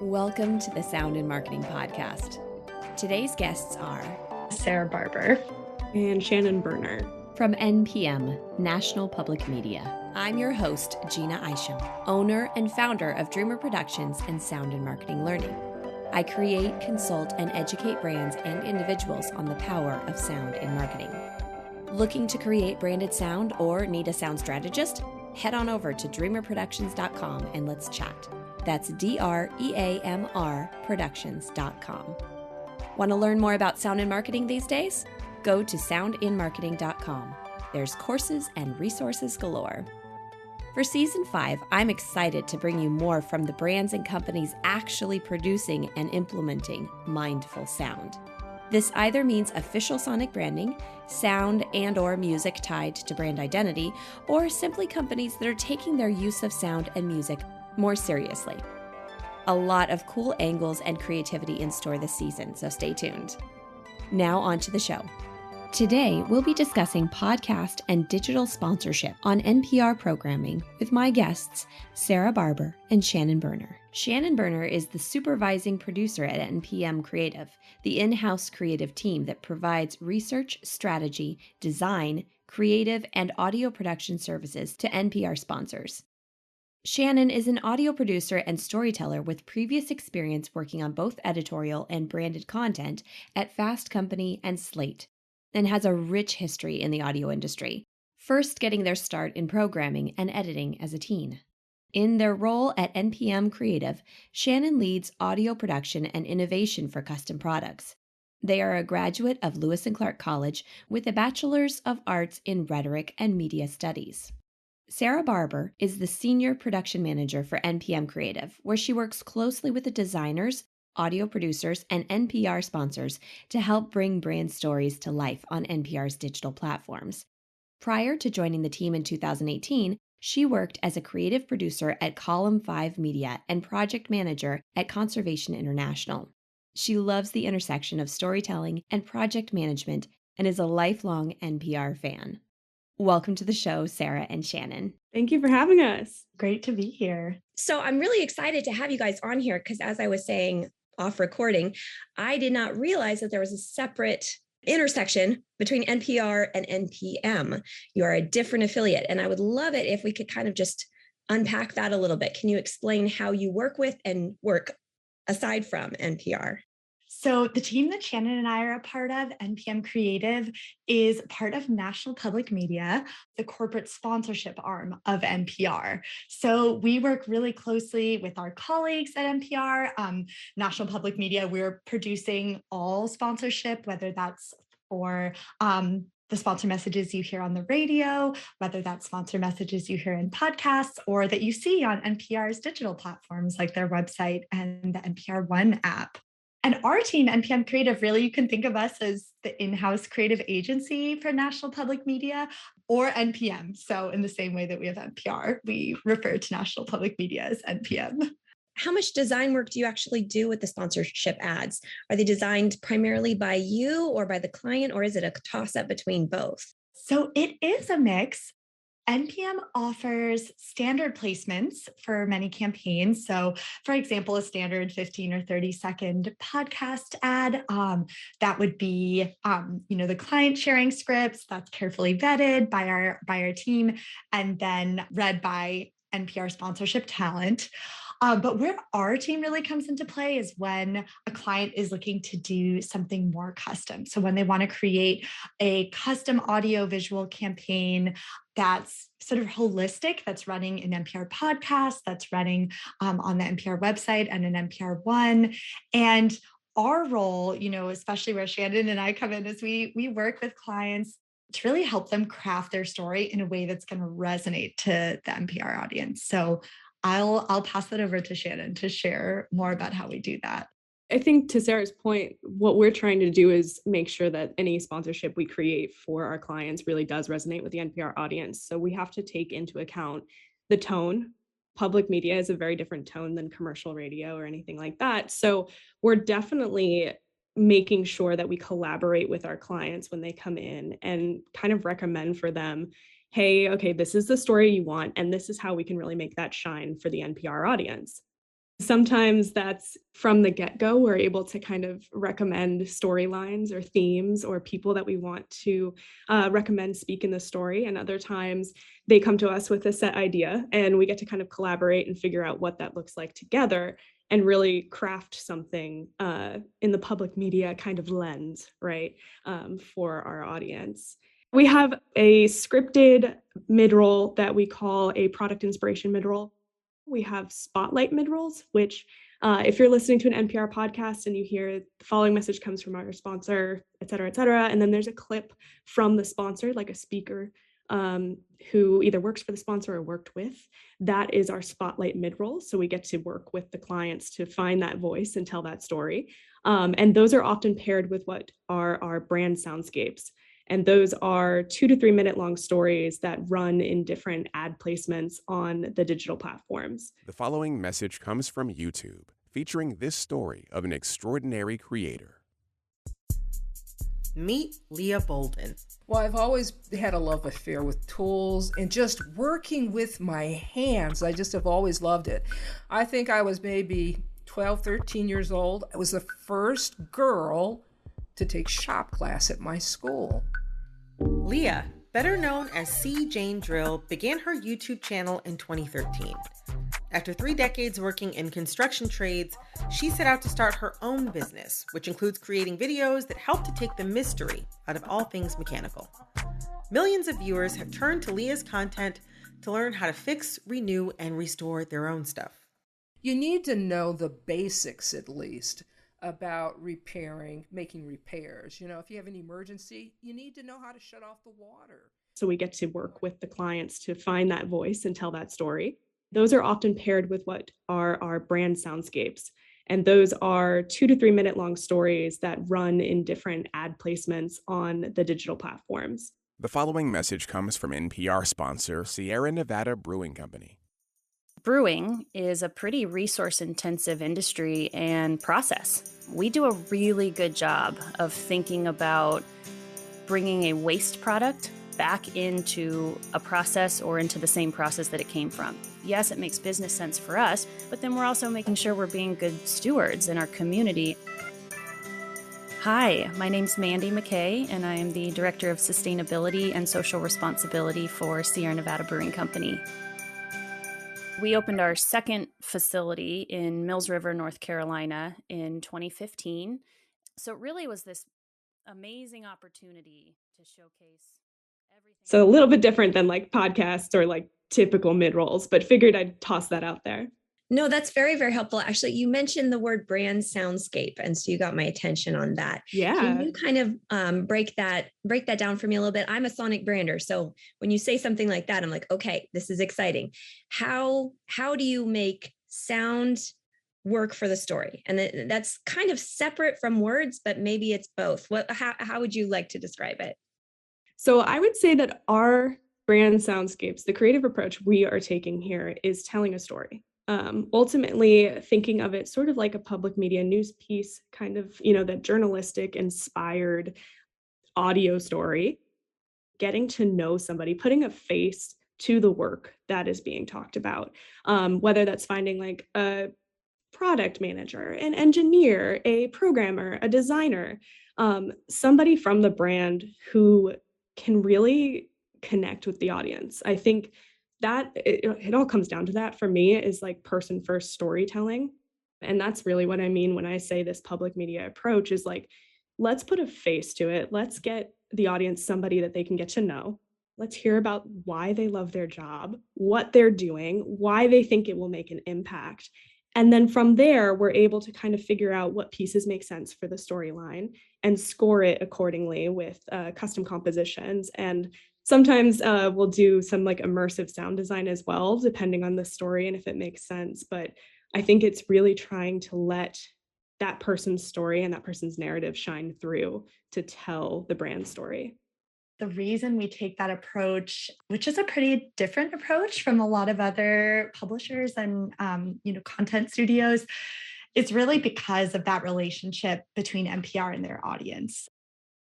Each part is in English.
Welcome to the Sound in Marketing podcast. Today's guests are Sarah Barber and Shannon Berner from NPM, National Public Media. I'm your host, Gina Isham, owner and founder of Dreamr Productions and Sound in Marketing Learning. I create, consult, and educate brands and individuals on the power of sound in marketing. Looking to create branded sound or need a sound strategist? Head on over to dreamrproductions.com and let's chat. That's DREAMR productions.com. Want to learn more about sound in marketing these days? Go to soundinmarketing.com. There's courses and resources galore. For Season 5, I'm excited to bring you more from the brands and companies actually producing and implementing mindful sound. This either means official sonic branding, sound and/or music tied to brand identity, or simply companies that are taking their use of sound and music more seriously. A lot of cool angles and creativity in store this season, so stay tuned. Now on to the show. Today, we'll be discussing podcast and digital sponsorship on NPR programming with my guests, Sarah Barber and Shannon Berner. Shannon Berner is the supervising producer at NPM Creative, the in-house creative team that provides research, strategy, design, creative, and audio production services to NPR sponsors. Shannon is an audio producer and storyteller with previous experience working on both editorial and branded content at Fast Company and Slate, and has a rich history in the audio industry, first getting their start in programming and editing as a teen. In their role at NPM Creative, Shannon leads audio production and innovation for custom products. They are a graduate of Lewis and Clark College with a Bachelor's of Arts in Rhetoric and Media Studies. Sarah Barber is the Senior Production Manager for NPM Creative, where she works closely with the designers, audio producers, and NPR sponsors to help bring brand stories to life on NPR's digital platforms. Prior to joining the team in 2018, she worked as a creative producer at Column 5 Media and project manager at Conservation International. She loves the intersection of storytelling and project management and is a lifelong NPR fan. Welcome to the show, Sarah and Shannon. Thank you for having us. Great to be here. So I'm really excited to have you guys on here because, as I was saying off recording, I did not realize that there was a separate intersection between NPR and NPM. You are a different affiliate, and I would love it if we could kind of just unpack that a little bit. Can you explain how you work with and work aside from NPR? So the team that Shannon and I are a part of, NPM Creative, is part of National Public Media, the corporate sponsorship arm of NPR. So we work really closely with our colleagues at NPR. National Public Media, we're producing all sponsorship, whether that's for the sponsor messages you hear on the radio, whether that's sponsor messages you hear in podcasts, or that you see on NPR's digital platforms like their website and the NPR One app. And our team, NPM Creative, really, you can think of us as the in-house creative agency for National Public Media or NPM. So in the same way that we have NPR, we refer to National Public Media as NPM. How much design work do you actually do with the sponsorship ads? Are they designed primarily by you or by the client, or is it a toss-up between both? So it is a mix. NPM offers standard placements for many campaigns. So, for example, a standard 15 or 30-second podcast ad, that would be, the client sharing scripts that's carefully vetted by our team and then read by NPR sponsorship talent. But where our team really comes into play is when a client is looking to do something more custom. So when they want to create a custom audio visual campaign that's sort of holistic, that's running an NPR podcast, that's running on the NPR website and an NPR One. And our role, especially where Shannon and I come in, is we work with clients to really help them craft their story in a way that's going to resonate to the NPR audience. So I'll pass that over to Shannon to share more about how we do that. I think to Sarah's point, what we're trying to do is make sure that any sponsorship we create for our clients really does resonate with the NPR audience. So we have to take into account the tone. Public media is a very different tone than commercial radio or anything like that. So we're definitely making sure that we collaborate with our clients when they come in and kind of recommend for them, hey, okay, this is the story you want, and this is how we can really make that shine for the NPR audience. Sometimes that's from the get-go, we're able to kind of recommend storylines or themes or people that we want to recommend speak in the story. And other times they come to us with a set idea and we get to kind of collaborate and figure out what that looks like together and really craft something in the public media kind of lens, right, for our audience. We have a scripted mid-roll that we call a product inspiration mid-roll. We have spotlight mid-rolls, which if you're listening to an NPR podcast and you hear the following message comes from our sponsor, et cetera, and then there's a clip from the sponsor, like a speaker who either works for the sponsor or worked with, that is our spotlight mid-roll. So we get to work with the clients to find that voice and tell that story. And those are often paired with what are our brand soundscapes. And those are 2 to 3 minute long stories that run in different ad placements on the digital platforms. The following message comes from YouTube, featuring this story of an extraordinary creator. Meet Leah Bolden. Well, I've always had a love affair with tools and just working with my hands. I just have always loved it. I think I was maybe 12, 13 years old. I was the first girl to take shop class at my school. Leah, better known as C. Jane Drill, began her YouTube channel in 2013. After 3 decades working in construction trades, she set out to start her own business, which includes creating videos that help to take the mystery out of all things mechanical. Millions of viewers have turned to Leah's content to learn how to fix, renew, and restore their own stuff. You need to know the basics at least about repairing, making repairs. You know, if you have an emergency, you need to know how to shut off the water. So we get to work with the clients to find that voice and tell that story. Those are often paired with what are our brand soundscapes. And those are 2 to 3 minute long stories that run in different ad placements on the digital platforms. The following message comes from NPR sponsor Sierra Nevada Brewing Company. Brewing is a pretty resource-intensive industry and process. We do a really good job of thinking about bringing a waste product back into a process or into the same process that it came from. Yes, it makes business sense for us, but then we're also making sure we're being good stewards in our community. Hi, my name's Mandy McKay, and I am the Director of Sustainability and Social Responsibility for Sierra Nevada Brewing Company. We opened our second facility in Mills River, North Carolina in 2015. So it really was this amazing opportunity to showcase everything. So a little bit different than like podcasts or like typical mid-rolls, but figured I'd toss that out there. No, that's very, very helpful. Actually, you mentioned the word brand soundscape, and so you got my attention on that. Yeah. Can you kind of break that down for me a little bit? I'm a sonic brander, so when you say something like that, I'm like, okay, this is exciting. How do you make sound work for the story? And that's kind of separate from words, but maybe it's both. How would you like to describe it? So I would say that our brand soundscapes, the creative approach we are taking here is telling a story. Ultimately thinking of it sort of like a public media news piece, kind of, that journalistic inspired audio story, getting to know somebody, putting a face to the work that is being talked about, whether that's finding like a product manager, an engineer, a programmer, a designer, somebody from the brand who can really connect with the audience. I think that it all comes down to that for me is like person first storytelling. And that's really what I mean when I say this public media approach is like, let's put a face to it. Let's get the audience somebody that they can get to know. Let's hear about why they love their job, what they're doing, why they think it will make an impact. And then from there, we're able to kind of figure out what pieces make sense for the storyline and score it accordingly with custom compositions. And sometimes we'll do some like immersive sound design as well, depending on the story and if it makes sense. But I think it's really trying to let that person's story and that person's narrative shine through to tell the brand story. The reason we take that approach, which is a pretty different approach from a lot of other publishers and content studios, is really because of that relationship between NPR and their audience.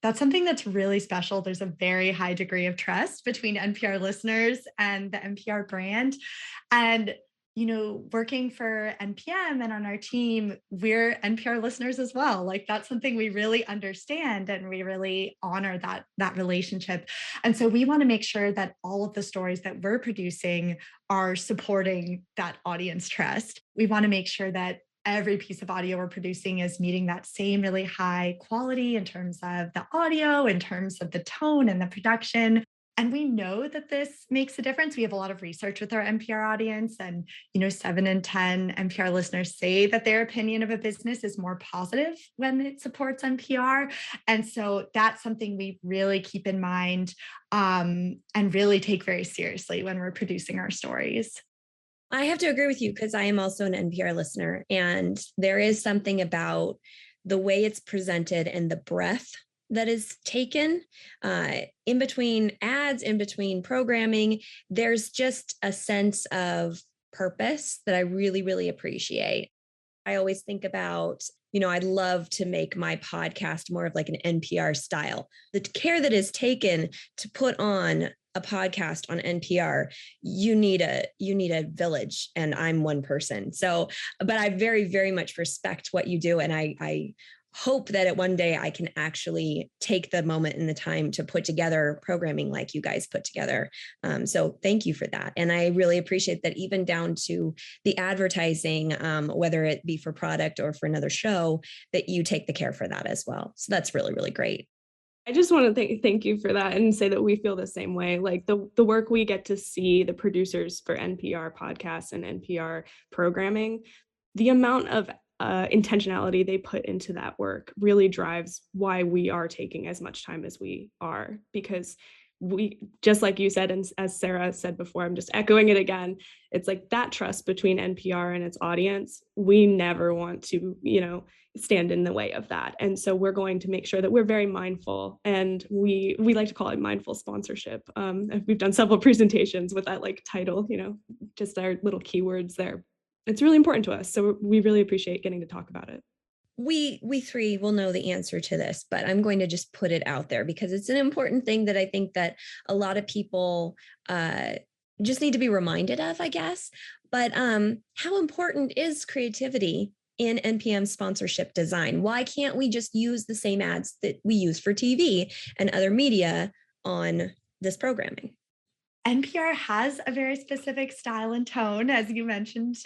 That's something that's really special. There's a very high degree of trust between NPR listeners and the NPR brand. And working for NPM and on our team, we're NPR listeners as well. Like that's something we really understand and we really honor that relationship. And so we want to make sure that all of the stories that we're producing are supporting that audience trust. We want to make sure that every piece of audio we're producing is meeting that same really high quality in terms of the audio, in terms of the tone and the production. And we know that this makes a difference. We have a lot of research with our NPR audience, and 7 in 10 NPR listeners say that their opinion of a business is more positive when it supports NPR. And so that's something we really keep in mind and really take very seriously when we're producing our stories. I have to agree with you because I am also an NPR listener, and there is something about the way it's presented and the breath that is taken in between ads, in between programming. There's just a sense of purpose that I really, really appreciate. I always think about, I'd love to make my podcast more of like an NPR style. The care that is taken to put on a podcast on NPR, you need a village, and I'm one person. So, but I very, very much respect what you do, and I hope that at one day I can actually take the moment and the time to put together programming like you guys put together. So thank you for that. And I really appreciate that, even down to the advertising, whether it be for product or for another show, that you take the care for that as well. So that's really, really great. I just want to thank you for that and say that we feel the same way. Like the work we get to see, the producers for NPR podcasts and NPR programming, the amount of intentionality they put into that work really drives why we are taking as much time as we are, because we, just like you said, and as Sarah said before, I'm just echoing it again, it's like that trust between NPR and its audience, we never want to, stand in the way of that. And so we're going to make sure that we're very mindful, and we like to call it mindful sponsorship. We've done several presentations with that like title, just our little keywords there. It's really important to us. So we really appreciate getting to talk about it. We three will know the answer to this, but I'm going to just put it out there because it's an important thing that I think that a lot of people just need to be reminded of, I guess. But how important is creativity in NPM sponsorship design? Why can't we just use the same ads that we use for TV and other media on this programming? NPR has a very specific style and tone, as you mentioned,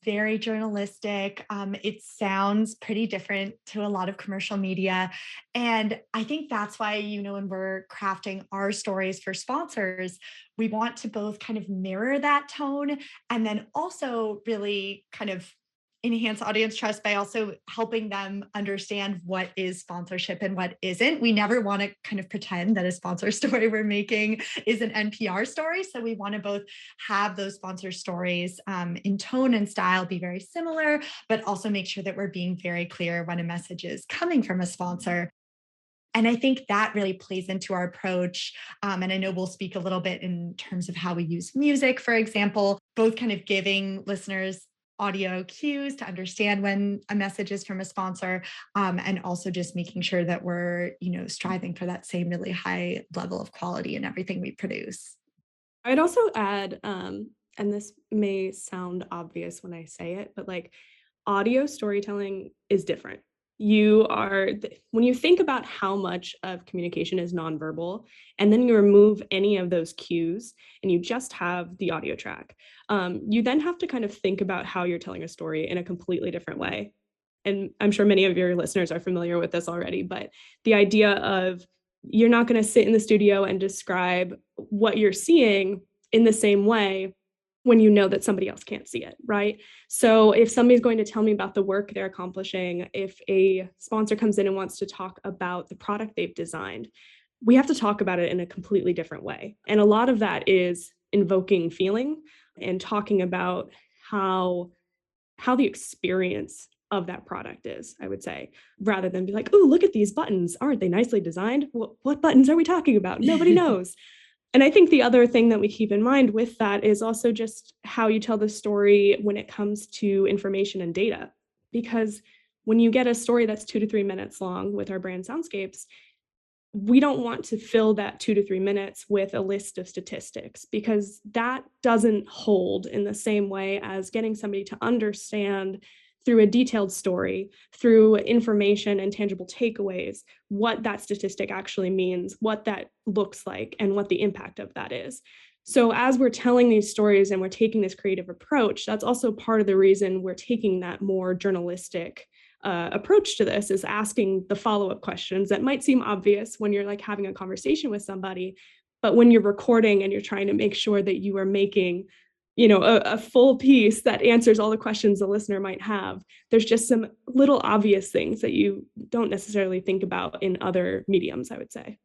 very journalistic. It sounds pretty different to a lot of commercial media. And I think that's why, when we're crafting our stories for sponsors, we want to both kind of mirror that tone and then also really kind of enhance audience trust by also helping them understand what is sponsorship and what isn't. We never want to kind of pretend that a sponsor story we're making is an NPR story. So we want to both have those sponsor stories in tone and style be very similar, but also make sure that we're being very clear when a message is coming from a sponsor. And I think that really plays into our approach. And I know we'll speak a little bit in terms of how we use music, for example, both kind of giving listeners audio cues to understand when a message is from a sponsor, and also just making sure that we're, striving for that same really high level of quality in everything we produce. I'd also add, and this may sound obvious when I say it, but like audio storytelling is different. When you think about how much of communication is nonverbal, and then you remove any of those cues and you just have the audio track, you then have to kind of think about how you're telling a story in a completely different way. And I'm sure many of your listeners are familiar with this already, but the idea of you're not going to sit in the studio and describe what you're seeing in the same way when you know that somebody else can't see it, right? So if somebody's going to tell me about the work they're accomplishing, if a sponsor comes in and wants to talk about the product they've designed, we have to talk about it in a completely different way. And a lot of that is invoking feeling and talking about how the experience of that product is, I would say, rather than be like, oh, look at these buttons. Aren't they nicely designed? What buttons are we talking about? Nobody knows. And I think the other thing that we keep in mind with that is also just how you tell the story when it comes to information and data. Because when you get a story that's 2 to 3 minutes long with our brand soundscapes, we don't want to fill that 2 to 3 minutes with a list of statistics, because that doesn't hold in the same way as getting somebody to understand through a detailed story, through information and tangible takeaways, what that statistic actually means, what that looks like, and what the impact of that is. So as we're telling these stories and we're taking this creative approach, that's also part of the reason we're taking that more journalistic approach to this, is asking the follow-up questions that might seem obvious when you're like having a conversation with somebody, but when you're recording and you're trying to make sure that you are making a full piece that answers all the questions the listener might have, there's just some little obvious things that you don't necessarily think about in other mediums, I would say.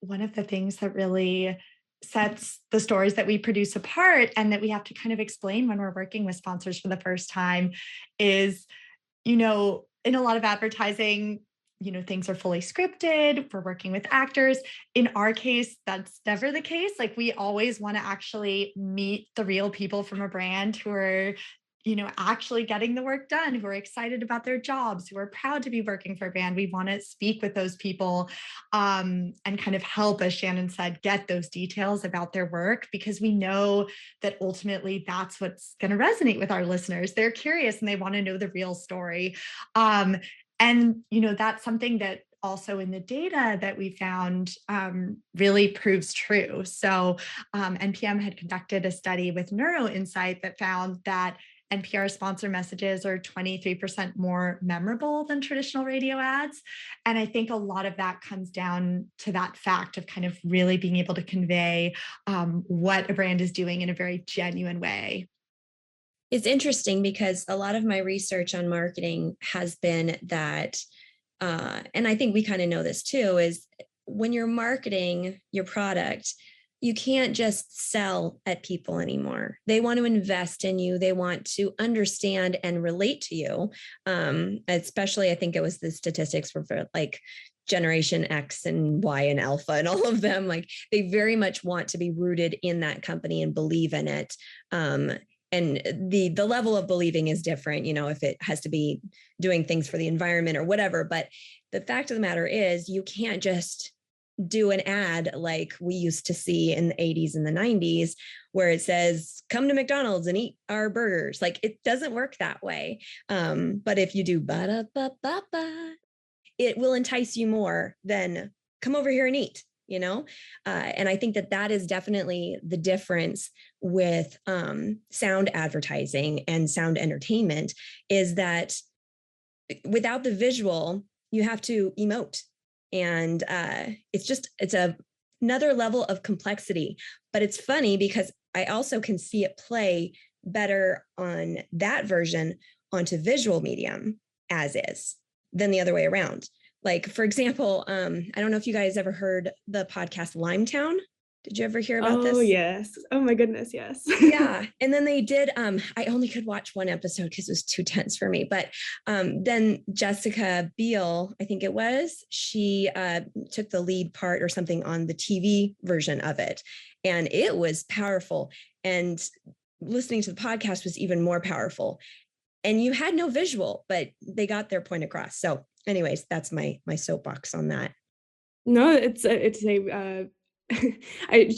One of the things that really sets the stories that we produce apart and that we have to kind of explain when we're working with sponsors for the first time is, in a lot of advertising, things are fully scripted. We're working with actors. In our case, that's never the case. Like, we always want to actually meet the real people from a brand who are, actually getting the work done, who are excited about their jobs, who are proud to be working for a brand. We want to speak with those people and kind of help, as Shannon said, get those details about their work, because we know that ultimately that's what's going to resonate with our listeners. They're curious and they want to know the real story. That's something that also in the data that we found really proves true. So NPM had conducted a study with NeuroInsight that found that NPR sponsor messages are 23% more memorable than traditional radio ads. And I think a lot of that comes down to that fact of kind of really being able to convey what a brand is doing in a very genuine way. It's interesting because a lot of my research on marketing has been that, and I think we kind of know this too, is when you're marketing your product, you can't just sell at people anymore. They want to invest in you. They want to understand and relate to you. Especially, I think it was the statistics for like Generation X and Y and Alpha and all of them. Like, they very much want to be rooted in that company and believe in it. And the level of believing is different, if it has to be doing things for the environment or whatever. But the fact of the matter is, you can't just do an ad like we used to see in the 80s and the 90s where it says, come to McDonald's and eat our burgers. Like, it doesn't work that way. But if you do ba-da-ba-ba-ba, it will entice you more than come over here and eat, and I think that is definitely the difference with sound advertising and sound entertainment, is that without the visual, you have to emote. And it's another level of complexity. But it's funny because I also can see it play better on that version onto visual medium as is than the other way around. Like, for example, I don't know if you guys ever heard the podcast Limetown. Did you ever hear about this? Oh, yes. Oh, my goodness. Yes. Yeah. And then they did, I only could watch one episode because it was too tense for me. But then Jessica Biel, I think it was, she took the lead part or something on the TV version of it. And it was powerful. And listening to the podcast was even more powerful. And you had no visual, but they got their point across. So anyways, that's my soapbox on that. No, it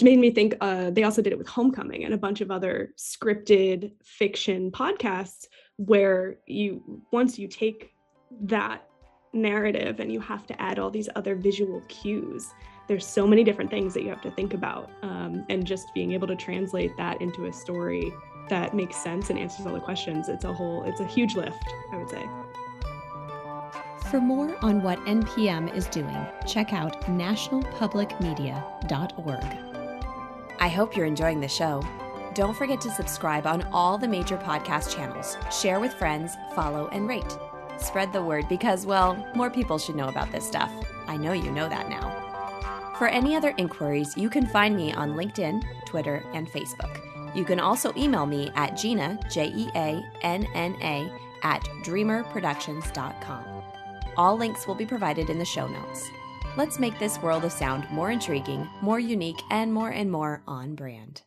made me think they also did it with Homecoming and a bunch of other scripted fiction podcasts where once you take that narrative and you have to add all these other visual cues, there's so many different things that you have to think about, and just being able to translate that into a story that makes sense and answers all the questions. It's a huge lift, I would say. For more on what NPM is doing, check out nationalpublicmedia.org. I hope you're enjoying the show. Don't forget to subscribe on all the major podcast channels, share with friends, follow, and rate. Spread the word because, well, more people should know about this stuff. I know you know that now. For any other inquiries, you can find me on LinkedIn, Twitter, and Facebook. You can also email me at Gina, Jeanna, at dreamrproductions.com. All links will be provided in the show notes. Let's make this world of sound more intriguing, more unique, and more on brand.